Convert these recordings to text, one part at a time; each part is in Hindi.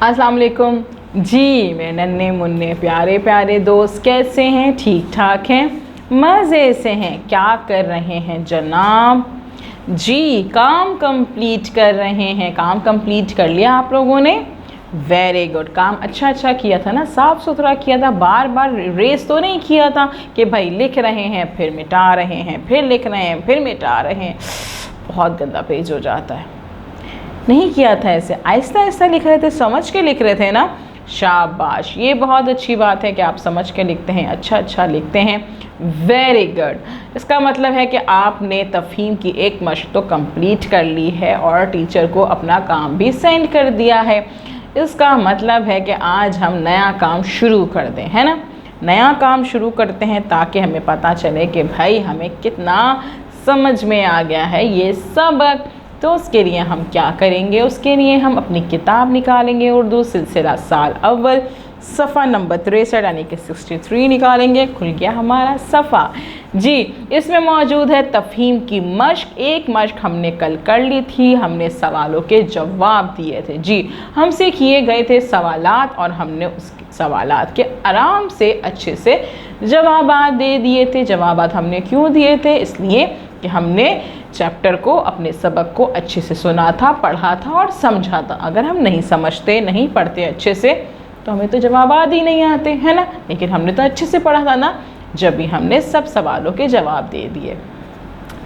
अस्सलाम वालेकुम जी। मेरे नन्हे मुन्ने प्यारे प्यारे दोस्त कैसे हैं? ठीक ठाक हैं? मज़े से हैं? क्या कर रहे हैं जनाब? जी काम कंप्लीट कर रहे हैं। काम कंप्लीट कर लिया आप लोगों ने? Very good. काम अच्छा किया था ना, साफ़ सुथरा किया था, बार बार रेस तो नहीं किया था कि भाई लिख रहे हैं फिर मिटा रहे हैं, फिर लिख रहे हैं फिर मिटा रहे हैं। बहुत गंदा पेज हो जाता है। नहीं किया था ऐसे, आहिस्ता आहिस्ता लिख रहे थे, समझ के लिख रहे थे ना। शाबाश, ये बहुत अच्छी बात है कि आप समझ के लिखते हैं, अच्छा लिखते हैं। Very good. इसका मतलब है कि आपने तफ़हीम की एक मश्क तो कंप्लीट कर ली है और टीचर को अपना काम भी सेंड कर दिया है। इसका मतलब है कि आज हम नया काम शुरू कर दें, है ना। नया काम शुरू करते हैं ताकि हमें पता चले कि भाई हमें कितना समझ में आ गया है ये सबक। तो उसके लिए हम क्या करेंगे? उसके लिए हम अपनी किताब निकालेंगे, उर्दू सिलसिला साल अव्वल, सफ़ा नंबर 63 यानी कि 63 निकालेंगे। खुल गया हमारा सफ़ा जी। इसमें मौजूद है तफ़हीम की मश्क। एक मश्क हमने कल कर ली थी, हमने सवालों के जवाब दिए थे जी। हमसे किए गए थे सवालात और हमने उस सवालात के आराम से अच्छे से जवाबात दे दिए थे। जवाबात हमने क्यों दिए थे? इसलिए कि हमने चैप्टर को, अपने सबक को अच्छे से सुना था, पढ़ा था और समझा था। अगर हम नहीं समझते, नहीं पढ़ते अच्छे से तो हमें तो जवाबात ही नहीं आते, है ना। लेकिन हमने तो अच्छे से पढ़ा था ना, जब भी हमने सब सवालों के जवाब दे दिए।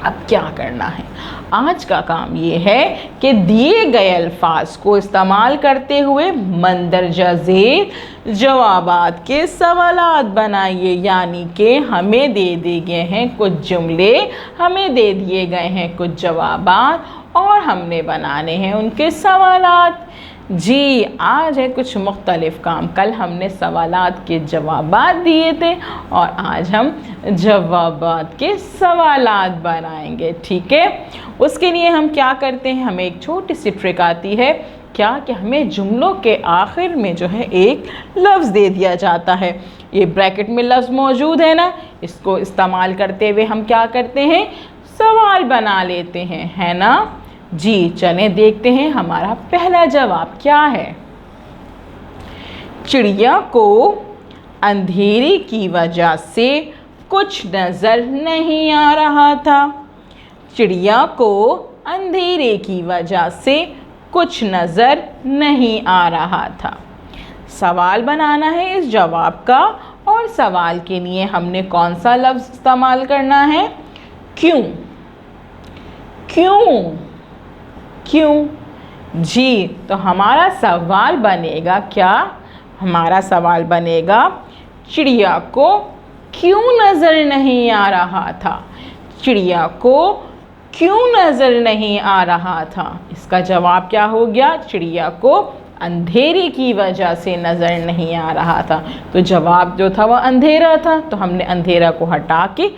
अब क्या करना है? आज का काम ये है कि दिए गए अल्फाज को इस्तेमाल करते हुए मंदरजा ज़ेर जवाबात के सवालात बनाइए। यानी कि हमें दे दिए गए हैं कुछ जुमले, हमें दे दिए गए हैं कुछ जवाबात और हमने बनाने हैं उनके सवालात जी। आज है कुछ मुख्तलिफ काम। कल हमने सवालात के जवाबात दिए थे और आज हम जवाबात के सवालात बनाएंगे, ठीक है। उसके लिए हम क्या करते हैं, हमें एक छोटी सी ट्रिक आती है। क्या कि हमें जुमलों के आखिर में जो है एक लफ्ज़ दे दिया जाता है। ये ब्रैकेट में लफ्ज़ मौजूद है ना, इसको इस्तेमाल करते हुए हम क्या करते हैं, सवाल बना लेते हैं, है ना जी। चलें देखते हैं हमारा पहला जवाब क्या है। चिड़िया को अंधेरे की वजह से कुछ नज़र नहीं आ रहा था। चिड़िया को अंधेरे की वजह से कुछ नज़र नहीं आ रहा था। सवाल बनाना है इस जवाब का और सवाल के लिए हमने कौन सा लफ्ज़ इस्तेमाल करना है? क्यों। क्यों क्यों जी। तो हमारा सवाल बनेगा क्या? हमारा सवाल बनेगा चिड़िया को क्यों नज़र नहीं आ रहा था। चिड़िया को क्यों नज़र नहीं आ रहा था। इसका जवाब क्या हो गया? चिड़िया को अंधेरे की वजह से नज़र नहीं आ रहा था। तो जवाब जो था वह अंधेरा था, तो हमने अंधेरा को हटा के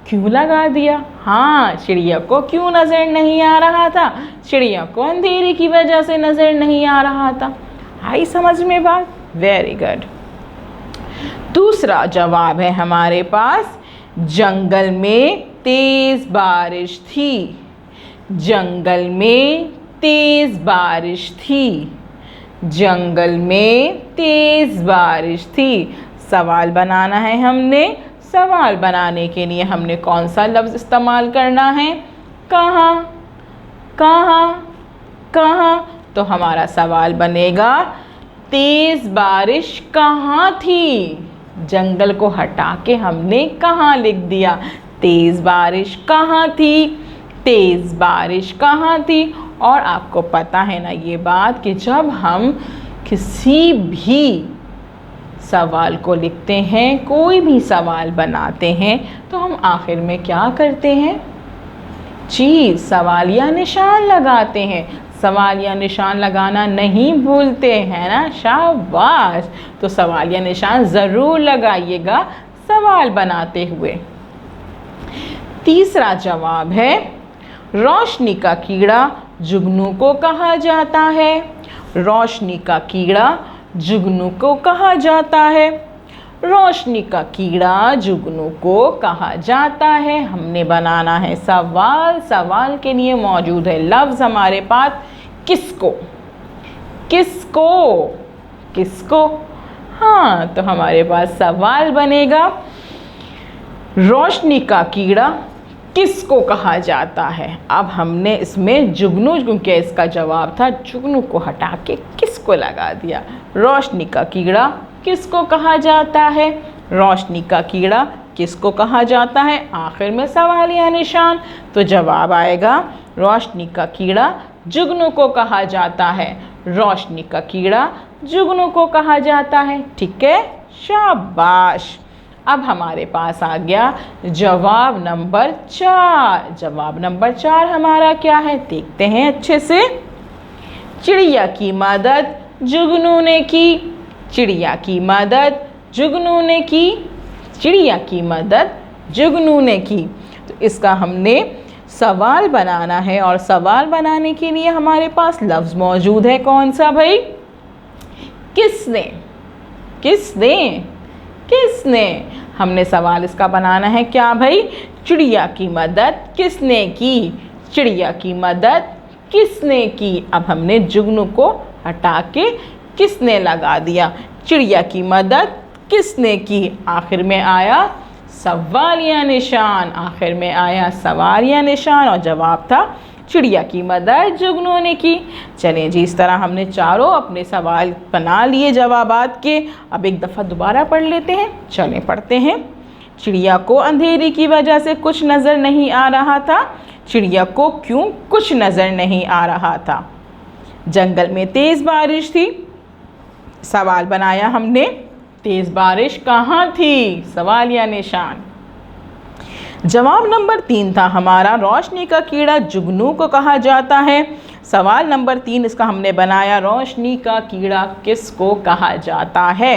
क्यों लगा दिया। हाँ, चिड़िया को क्यों नज़र नहीं आ रहा था? चिड़िया को अंधेरे की वजह से नज़र नहीं आ रहा था। आई समझ में बात? Very good. दूसरा जवाब है हमारे पास, जंगल में तेज़ बारिश थी। जंगल में तेज़ बारिश थी। जंगल में तेज़ बारिश थी। सवाल बनाना है हमने। सवाल बनाने के लिए हमने कौन सा लफ्ज़ इस्तेमाल करना है? कहाँ कहाँ कहाँ। तो हमारा सवाल बनेगा तेज़ बारिश कहाँ थी। जंगल को हटा के हमने कहाँ लिख दिया। तेज़ बारिश कहाँ थी। तेज़ बारिश कहाँ थी। और आपको पता है ना ये बात कि जब हम किसी भी सवाल को लिखते हैं, कोई भी सवाल बनाते हैं, तो हम आखिर में क्या करते हैं जी? सवालिया निशान लगाते हैं। सवालिया निशान लगाना नहीं भूलते हैं ना। शाबाश। तो सवालिया निशान ज़रूर लगाइएगा सवाल बनाते हुए। तीसरा जवाब है, रोशनी का कीड़ा जुगनू को कहा जाता है। रोशनी का कीड़ा जुगनू को कहा जाता है। रोशनी का कीड़ा जुगनू को कहा जाता है। हमने बनाना है सवाल। सवाल के लिए मौजूद है लफ्ज़ हमारे पास किसको। किसको किसको? हाँ, तो हमारे पास सवाल बनेगा रोशनी का कीड़ा किसको कहा जाता है। अब हमने इसमें जुगनू, क्योंकि इसका जवाब था, जुगनू को हटा के किसको लगा दिया। रोशनी का कीड़ा किसको कहा जाता है? रोशनी का कीड़ा किसको कहा जाता है? आखिर में सवालिया निशान। तो जवाब आएगा रोशनी का कीड़ा जुगनू को कहा जाता है। रोशनी का कीड़ा जुगनू को कहा जाता है। ठीक है, शाबाश। अब हमारे पास आ गया जवाब नंबर 4। जवाब नंबर 4 हमारा क्या है, देखते हैं अच्छे से। चिड़िया की मदद जुगनू ने की। चिड़िया की मदद जुगनू ने की। चिड़िया की मदद जुगनू ने की। तो इसका हमने सवाल बनाना है, और सवाल बनाने के लिए हमारे पास लफ्ज़ मौजूद है। कौन सा भाई? किसने। किसने? किसने? हमने सवाल इसका बनाना है क्या भाई? चिड़िया की मदद किसने की? चिड़िया की मदद किसने की? अब हमने जुगनू को हटा के किसने लगा दिया। चिड़िया की मदद किसने की? आखिर में आया सवालिया निशान। आखिर में आया सवालिया निशान, और जवाब था चिड़िया की मदद जुगनू ने की। चलें जी, इस तरह हमने चारों अपने सवाल बना लिए जवाबात के। अब एक दफ़ा दोबारा पढ़ लेते हैं। चलें पढ़ते हैं। चिड़िया को अंधेरे की वजह से कुछ नज़र नहीं आ रहा था। चिड़िया को क्यों कुछ नज़र नहीं आ रहा था? जंगल में तेज़ बारिश थी। सवाल बनाया हमने, तेज़ बारिश कहाँ थी? सवालिया निशान। जवाब नंबर 3 था हमारा रोशनी का कीड़ा जुगनू को कहा जाता है। सवाल नंबर 3 इसका हमने बनाया रोशनी का कीड़ा किसको कहा जाता है।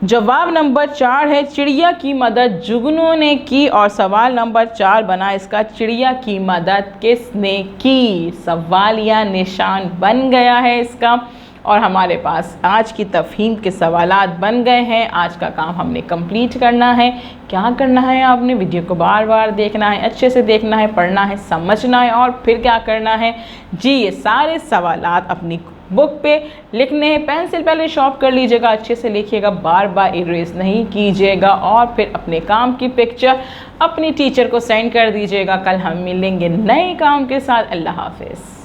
जवाब नंबर 4 है चिड़िया की मदद जुगनू ने की, और सवाल नंबर 4 बना इसका चिड़िया की मदद किसने की। सवालिया निशान बन गया है इसका, और हमारे पास आज की तफहीम के सवालात बन गए हैं। आज का काम हमने कंप्लीट करना है। क्या करना है? आपने वीडियो को बार बार देखना है, अच्छे से देखना है, पढ़ना है, समझना है, और फिर क्या करना है जी, ये सारे सवालात अपनी बुक पे लिखने हैं। पेंसिल पहले शॉर्प कर लीजिएगा, अच्छे से लिखिएगा, बार बार इरेज नहीं कीजिएगा, और फिर अपने काम की पिक्चर अपनी टीचर को सेंड कर दीजिएगा। कल हम मिलेंगे नए काम के साथ। अल्लाह हाफिज़।